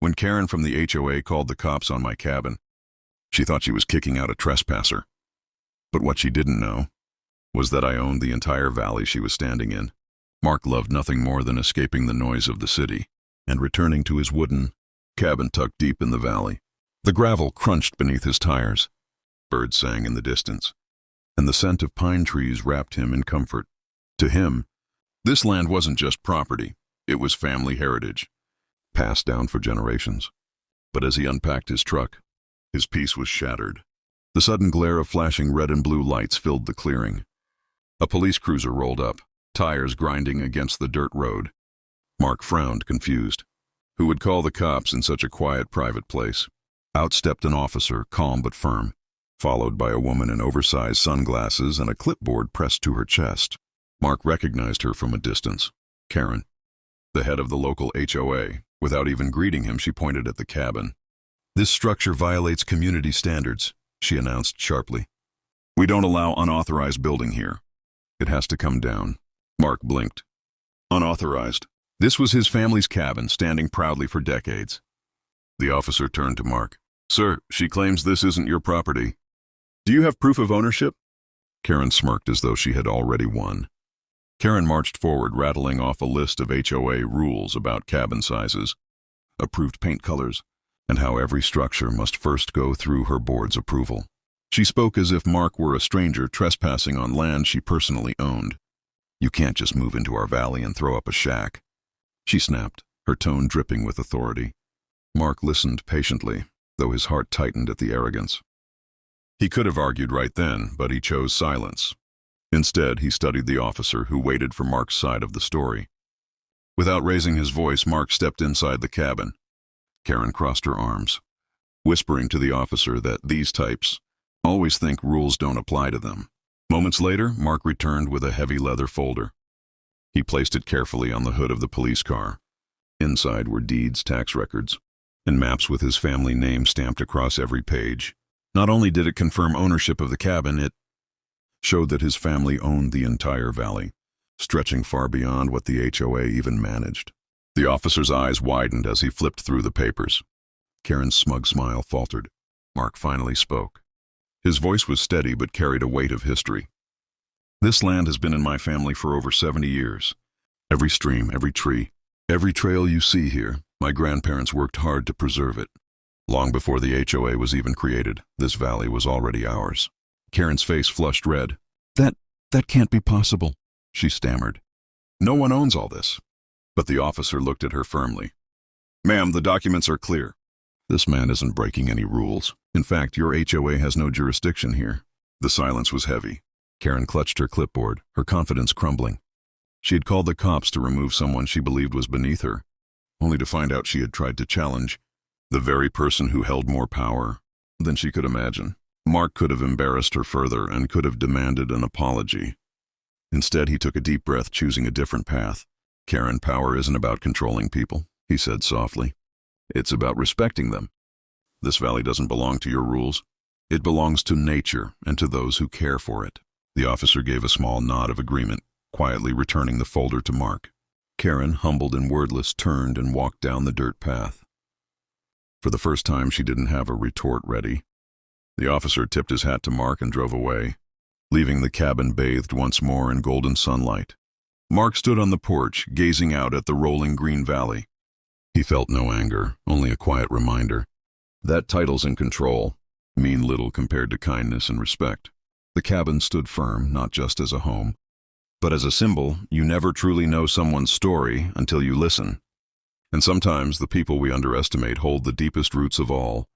When Karen from the HOA called the cops on my cabin, she thought she was kicking out a trespasser. But what she didn't know was that I owned the entire valley she was standing in. Mark loved nothing more than escaping the noise of the city and returning to his wooden cabin tucked deep in the valley. The gravel crunched beneath his tires. Birds sang in the distance, and the scent of pine trees wrapped him in comfort. To him, this land wasn't just property, it was family heritage, passed down for generations. But as he unpacked his truck, his peace was shattered. The sudden glare of flashing red and blue lights filled the clearing. A police cruiser rolled up, tires grinding against the dirt road. Mark frowned, confused. Who would call the cops in such a quiet, private place? Out stepped an officer, calm but firm, followed by a woman in oversized sunglasses and a clipboard pressed to her chest. Mark recognized her from a distance. Karen, the head of the local HOA. Without even greeting him, she pointed at the cabin. "This structure violates community standards," she announced sharply. "We don't allow unauthorized building here. It has to come down." Mark blinked. Unauthorized. This was his family's cabin, standing proudly for decades. The officer turned to Mark. "Sir, she claims this isn't your property. Do you have proof of ownership?" Karen smirked as though she had already won. Karen marched forward, rattling off a list of HOA rules about cabin sizes, approved paint colors, and how every structure must first go through her board's approval. She spoke as if Mark were a stranger trespassing on land she personally owned. "You can't just move into our valley and throw up a shack," she snapped, her tone dripping with authority. Mark listened patiently, though his heart tightened at the arrogance. He could have argued right then, but he chose silence. Instead, he studied the officer who waited for Mark's side of the story. Without raising his voice, Mark stepped inside the cabin. Karen crossed her arms, whispering to the officer that these types always think rules don't apply to them. Moments later, Mark returned with a heavy leather folder. He placed it carefully on the hood of the police car. Inside were deeds, tax records, and maps with his family name stamped across every page. Not only did it confirm ownership of the cabin, it showed that his family owned the entire valley, stretching far beyond what the HOA even managed. The officer's eyes widened as he flipped through the papers. Karen's smug smile faltered. Mark finally spoke. His voice was steady but carried a weight of history. "This land has been in my family for over 70 years. Every stream, every tree, every trail you see here, my grandparents worked hard to preserve it. Long before the HOA was even created, this valley was already ours." Karen's face flushed red. That can't be possible," she stammered. "No one owns all this." But the officer looked at her firmly. "Ma'am, the documents are clear. This man isn't breaking any rules. In fact, your HOA has no jurisdiction here." The silence was heavy. Karen clutched her clipboard, her confidence crumbling. She had called the cops to remove someone she believed was beneath her, only to find out she had tried to challenge the very person who held more power than she could imagine. Mark could have embarrassed her further and could have demanded an apology. Instead, he took a deep breath, choosing a different path. "Karen, power isn't about controlling people," he said softly. "It's about respecting them. This valley doesn't belong to your rules. It belongs to nature and to those who care for it." The officer gave a small nod of agreement, quietly returning the folder to Mark. Karen, humbled and wordless, turned and walked down the dirt path. For the first time, she didn't have a retort ready. The officer tipped his hat to Mark and drove away, leaving the cabin bathed once more in golden sunlight. Mark stood on the porch, gazing out at the rolling green valley. He felt no anger, only a quiet reminder that titles and control mean little compared to kindness and respect. The cabin stood firm, not just as a home, but as a symbol. You never truly know someone's story until you listen. And sometimes the people we underestimate hold the deepest roots of all.